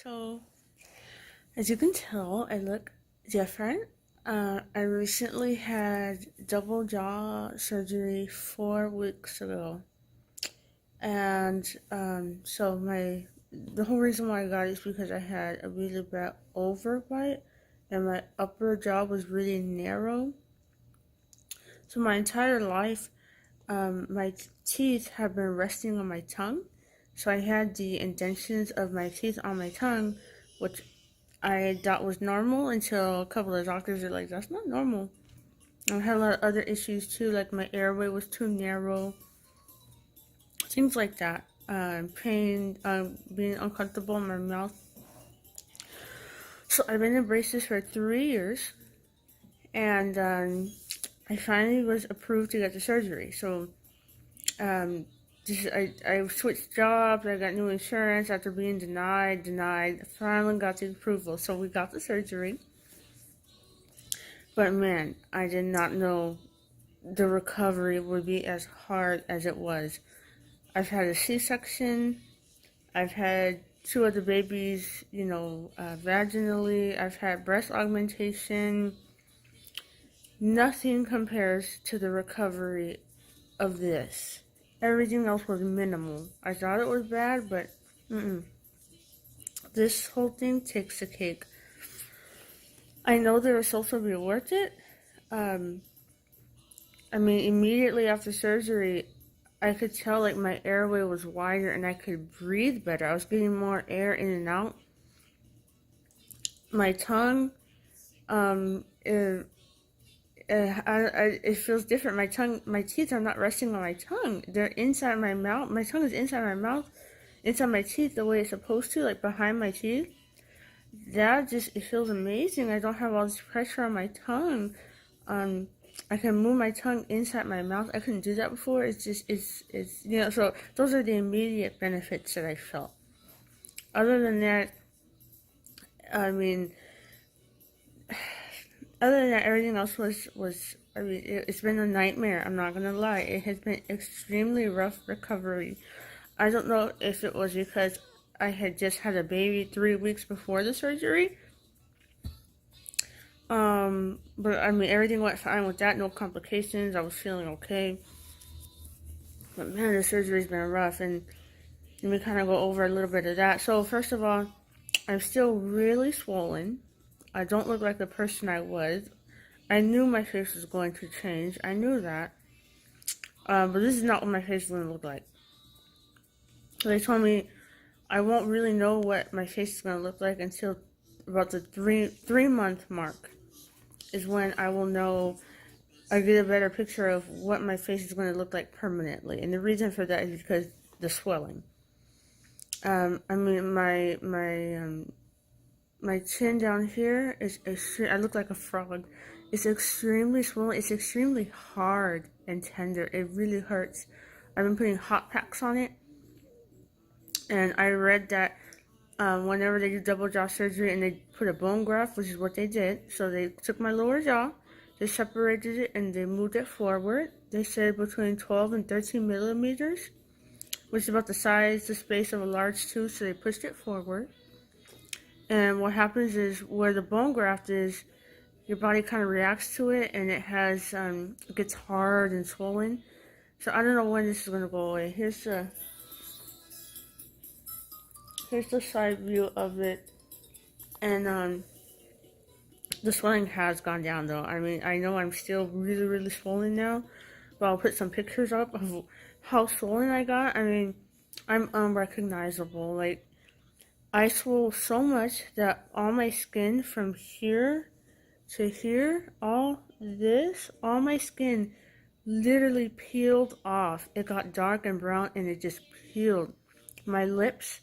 So, as you can tell, I look different. I recently had double jaw surgery 4 weeks ago, and so the whole reason why I got it is because I had a really bad overbite, and my upper jaw was really narrow. So my entire life, my teeth have been resting on my tongue. So I had the indentations of my teeth on my tongue, which I thought was normal until a couple of doctors are like, that's not normal. I had a lot of other issues too, like my airway was too narrow, things like that. Pain, being uncomfortable in my mouth. So I've been in braces for 3 years, and I finally was approved to get the surgery. So I switched jobs, I got new insurance after being denied, finally got the approval. So we got the surgery. But man, I did not know the recovery would be as hard as it was. I've had a C-section. I've had two of the babies, vaginally. I've had breast augmentation. Nothing compares to the recovery of this. Everything else was minimal. I thought it was bad, but this whole thing takes the cake. I know the results will be worth it. Immediately after surgery, I could tell like my airway was wider and I could breathe better. I was getting more air in and out. My tongue, it feels different. My teeth are not resting on my tongue. They're inside my mouth. My tongue is inside my mouth, inside my teeth the way it's supposed to, like behind my teeth. It feels amazing. I don't have all this pressure on my tongue. I can move my tongue inside my mouth. I couldn't do that before. So those are the immediate benefits that I felt. Other than that, I mean, everything else it's been a nightmare. I'm not gonna lie. It has been extremely rough recovery. I don't know if it was because I had just had a baby 3 weeks before the surgery. But everything went fine with that, no complications. I was feeling okay. But man, the surgery's been rough, and let me kind of go over a little bit of that. So first of all, I'm still really swollen. I don't look like the person I was. I knew my face was going to change. I knew that. But this is not what my face is going to look like. So they told me I won't really know what my face is going to look like until about the three month mark is when I will know. I get a better picture of what my face is going to look like permanently, and the reason for that is because the swelling. My chin down here is extreme. I look like a frog. It's extremely swollen. It's extremely hard and tender. It really hurts. I've been putting hot packs on it, and I read that whenever they do double jaw surgery and they put a bone graft, which is what they did, so they took my lower jaw, they separated it, and they moved it forward. They said between 12 and 13 millimeters, which is about the space of a large tooth, so they pushed it forward. And what happens is where the bone graft is, your body kind of reacts to it, and it gets hard and swollen. So I don't know when this is going to go away. Here's the side view of it, and the swelling has gone down though. I know I'm still really, really swollen now, but I'll put some pictures up of how swollen I got. I'm unrecognizable. Like, I swole so much that all my skin from here to here, all my skin literally peeled off. It got dark and brown and it just peeled. My lips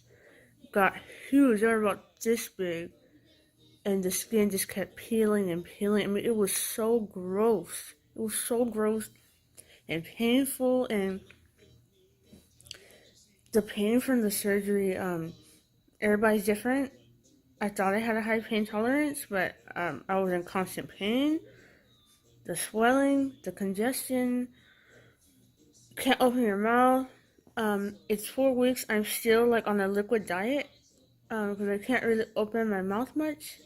got huge. They were about this big. And the skin just kept peeling and peeling. It was so gross. It was so gross and painful. And the pain from the surgery, everybody's different. I thought I had a high pain tolerance, but I was in constant pain. The swelling, the congestion, can't open your mouth. It's 4 weeks. I'm still like on a liquid diet. because I can't really open my mouth much.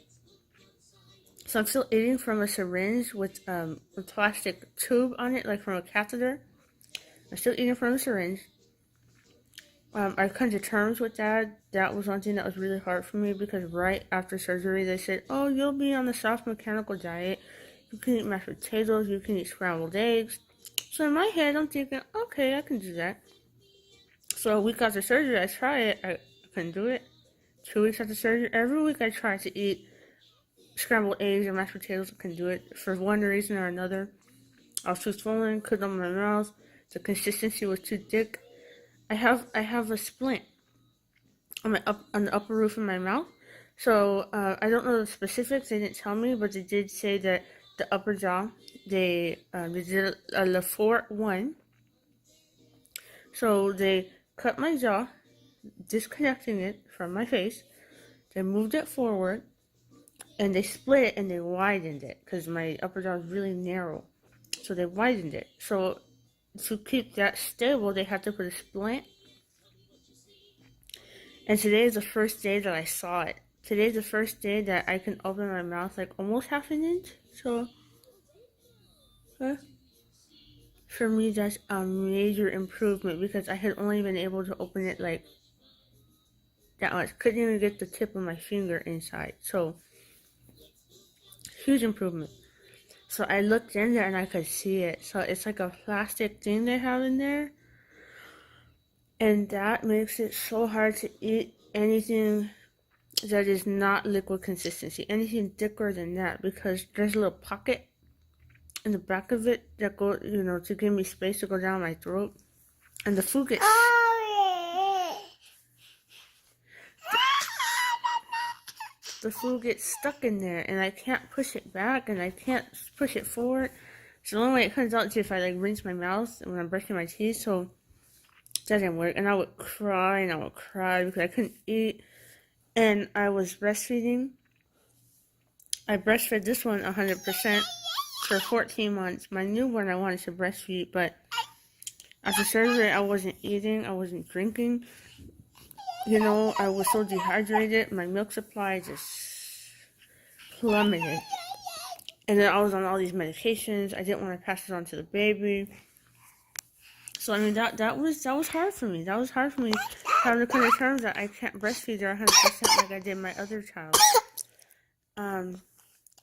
So I'm still eating from a syringe with a plastic tube on it, like from a catheter. I'm still eating from a syringe. I come to terms with that. That was one thing that was really hard for me because right after surgery, they said, "Oh, you'll be on the soft mechanical diet. You can eat mashed potatoes. You can eat scrambled eggs." So in my head, I'm thinking, "Okay, I can do that." So a week after surgery, I try it. I couldn't do it. 2 weeks after surgery, every week I try to eat scrambled eggs or mashed potatoes. I couldn't do it for one reason or another. I was too swollen, couldn't open my mouth. The consistency was too thick. I have a splint on the upper roof of my mouth. So I don't know the specifics. They didn't tell me, but they did say that the upper jaw they did a Lefort 1. So they cut my jaw, disconnecting it from my face. They moved it forward, and they split it and they widened it because my upper jaw is really narrow. So they widened it. So to keep that stable, they had to put a splint. And today is the first day that I saw it. Today's the first day that I can open my mouth like almost half an inch. So for me, that's a major improvement because I had only been able to open it like that much. Couldn't even get the tip of my finger inside. So huge improvement. So I looked in there and I could see it. So it's like a plastic thing they have in there. And that makes it so hard to eat anything that is not liquid consistency. Anything thicker than that because there's a little pocket in the back of it that goes, to give me space to go down my throat. And the food gets... The food gets stuck in there and I can't push it back and I can't push it forward. So the only way it comes out is if I like rinse my mouth when I'm brushing my teeth. So that didn't work. And I would cry because I couldn't eat. And I was breastfeeding. I breastfed this one 100% for 14 months. My newborn I wanted to breastfeed, but after surgery I wasn't eating, I wasn't drinking. I was so dehydrated. My milk supply just plummeted. And then I was on all these medications. I didn't want to pass it on to the baby. So I mean that was hard for me. That was hard for me having to come to terms that I can't breastfeed her 100% like I did my other child.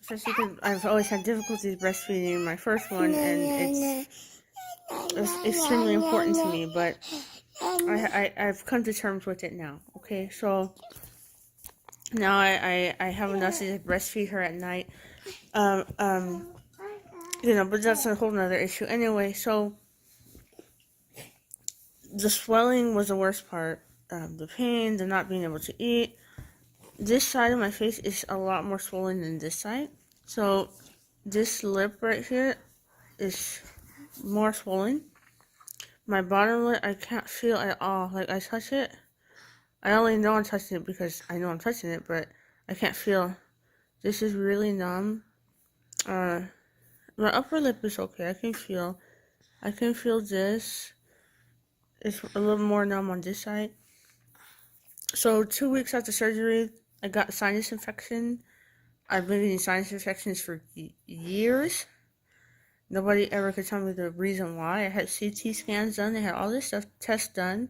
Especially because I've always had difficulties breastfeeding my first one, and it's extremely important to me. But I've come to terms with it now. Okay, so now I have enough to just breastfeed her at night. But that's a whole nother issue. Anyway, so the swelling was the worst part. The pain, the not being able to eat. This side of my face is a lot more swollen than this side. So this lip right here is more swollen. My bottom lip I can't feel at all. Like I touch it. I only know I'm touching it because I know I'm touching it, but I can't feel. This is really numb. My upper lip is okay. I can feel this. It's a little more numb on this side. So 2 weeks after surgery, I got sinus infection. I've been getting sinus infections for years. Nobody ever could tell me the reason why. I had CT scans done. They had all this tests done.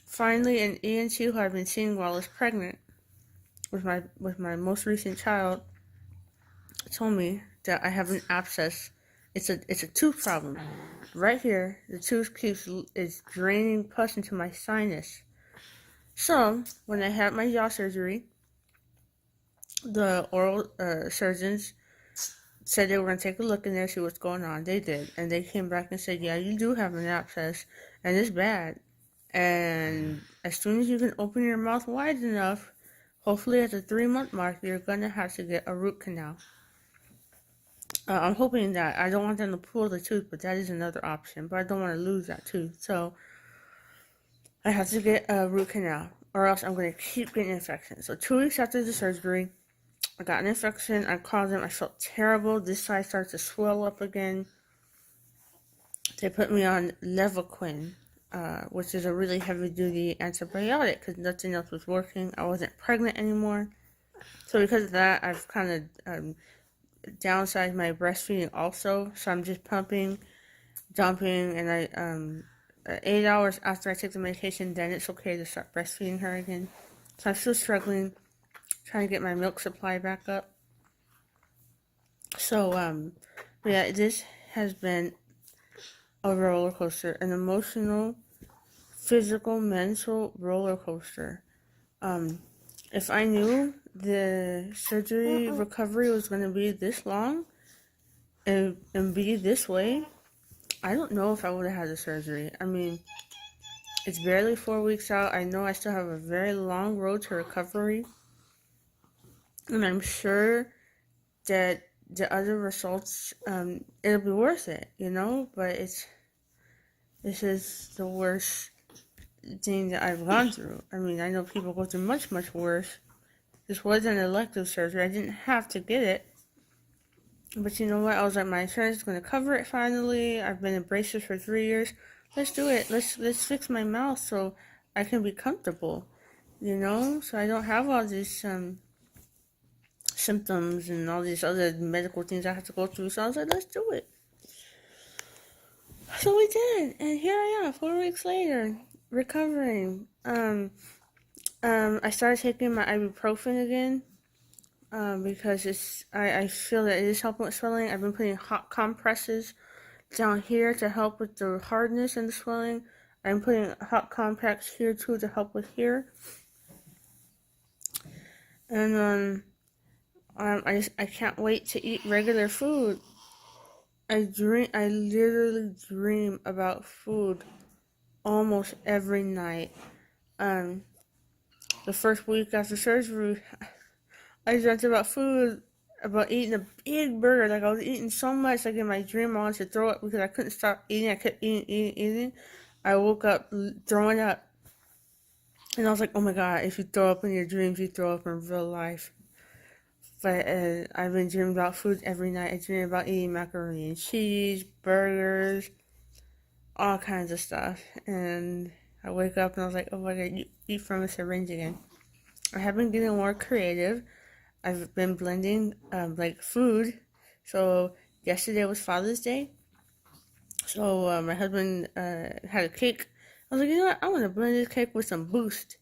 Finally, an ENT who I've been seeing while I was pregnant with my most recent child told me that I have an abscess. It's a tooth problem. Right here, the tooth is draining pus into my sinus. So when I had my jaw surgery, the oral surgeons said they were going to take a look in there, see what's going on. They did, and they came back and said, yeah, you do have an abscess, and it's bad. And as soon as you can open your mouth wide enough, hopefully at the 3-month mark, you're going to have to get a root canal. I'm hoping that. I don't want them to pull the tooth, but that is another option. But I don't want to lose that tooth, so I have to get a root canal, or else I'm going to keep getting infections. So 2 weeks after the surgery, I got an infection. I called them. I felt terrible. This side started to swell up again. They put me on Levaquin. which is a really heavy-duty antibiotic because nothing else was working. I wasn't pregnant anymore. So because of that, I've kind of downsized my breastfeeding also. So I'm just pumping, dumping, and 8 hours after I take the medication, then it's okay to start breastfeeding her again. So I'm still struggling, trying to get my milk supply back up. So, yeah, this has been a roller coaster, an emotional, physical, mental roller coaster. If I knew the surgery recovery was going to be this long and be this way, I don't know if I would have had the surgery. I mean, it's barely 4 weeks out. I know I still have a very long road to recovery. And I'm sure that the other results, it'll be worth it, you know? But this is the worst thing that I've gone through. I mean, I know people go through much, much worse. This was an elective surgery. I didn't have to get it. But you know what? I was like, my insurance is going to cover it finally. I've been in braces for 3 years. Let's do it. Let's fix my mouth so I can be comfortable, you know? So I don't have all these symptoms and all these other medical things I have to go through. So I was like, let's do it. So we did. And here I am, 4 weeks later, recovering. I started taking my ibuprofen again. Because I feel that it is helping with swelling. I've been putting hot compresses down here to help with the hardness and the swelling. I'm putting hot compacts here too to help with here. And I can't wait to eat regular food. I literally dream about food almost every night. The first week after surgery, I dreamt about food, about eating a big burger. Like, I was eating so much, like in my dream, I wanted to throw up because I couldn't stop eating. I kept eating. I woke up throwing up. And I was like, oh my God, if you throw up in your dreams, you throw up in real life. But I've been dreaming about food every night. I dream about eating macaroni and cheese, burgers, all kinds of stuff. And I wake up and I was like, oh my God, you eat from a syringe again. I have been getting more creative. I've been blending like food. So yesterday was Father's Day. So my husband had a cake. I was like, you know what? I want to blend this cake with some Boost.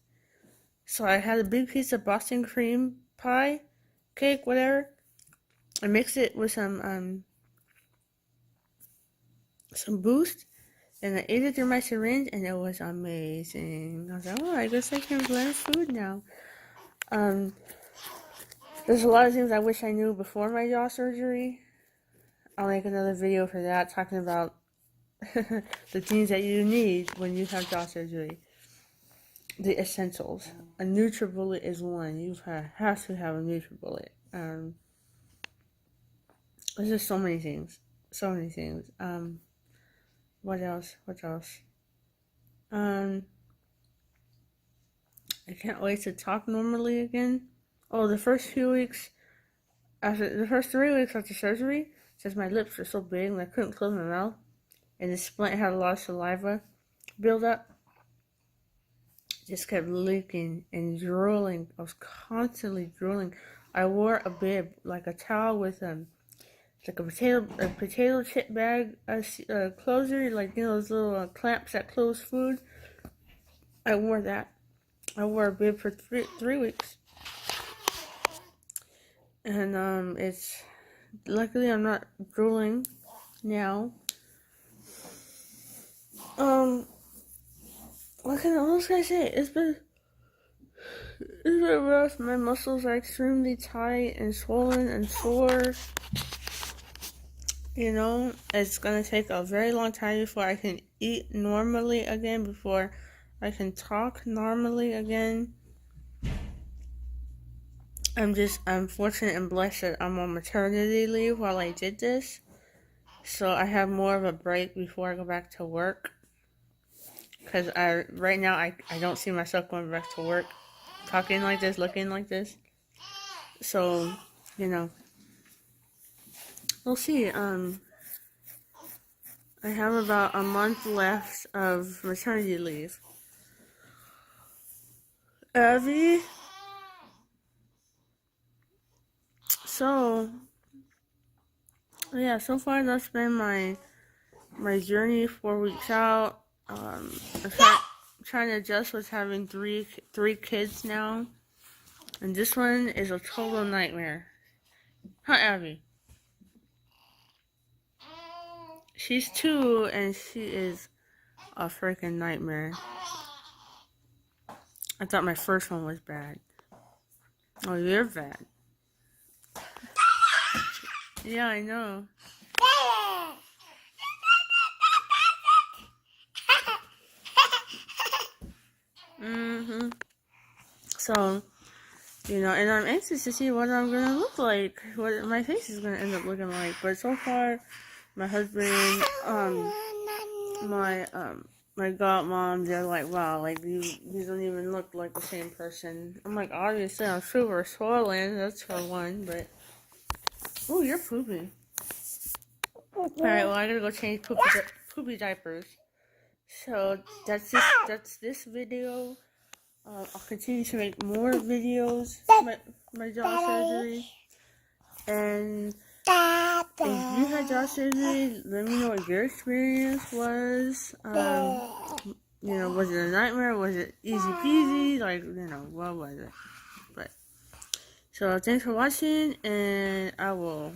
So I had a big piece of Boston cream pie, cake, whatever. I mixed it with some Boost, and I ate it through my syringe, and it was amazing. I was like, oh, I guess I can blend food now. There's a lot of things I wish I knew before my jaw surgery. I'll make another video for that, talking about the things that you need when you have jaw surgery. The essentials. A NutriBullet is one. You have to have a NutriBullet. There's just so many things. So many things. What else? I can't wait to talk normally again. Oh, the first 3 weeks after surgery, since my lips were so big and I couldn't close my mouth, and the splint had a lot of saliva build up, just kept leaking and drooling. I was constantly drooling. I wore a bib, like a towel with like a potato chip bag closer, like, you know, those little clamps that close food. I wore that. I wore a bib for 3 weeks. And it's luckily I'm not drooling now. What else can I say? It's been rough. My muscles are extremely tight and swollen and sore. You know, it's gonna take a very long time before I can eat normally again, before I can talk normally again. I'm fortunate and blessed that I'm on maternity leave while I did this. So I have more of a break before I go back to work. Because right now I don't see myself going back to work, talking like this, looking like this. So, you know, we'll see. I have about a month left of maternity leave. Abby. So, yeah, so far that's been my journey 4 weeks out. I'm trying to adjust with having three kids now. And this one is a total nightmare. Huh, Abby? She's 2 and she is a freaking nightmare. I thought my first one was bad. Oh, you're bad. Yeah, I know. So, and I'm anxious to see what I'm gonna look like, what my face is gonna end up looking like. But so far, my husband, my godmom, they're like, wow, like you don't even look like the same person. I'm like, obviously I'm super swollen, that's for one, but oh, you're pooping. Alright, well I gotta go change poopy diapers. So that's this video. I'll continue to make more videos. My jaw surgery. And if you had jaw surgery, let me know what your experience was. Was it a nightmare? Was it easy peasy? Like, what was it? But so thanks for watching, and I will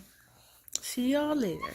see y'all later.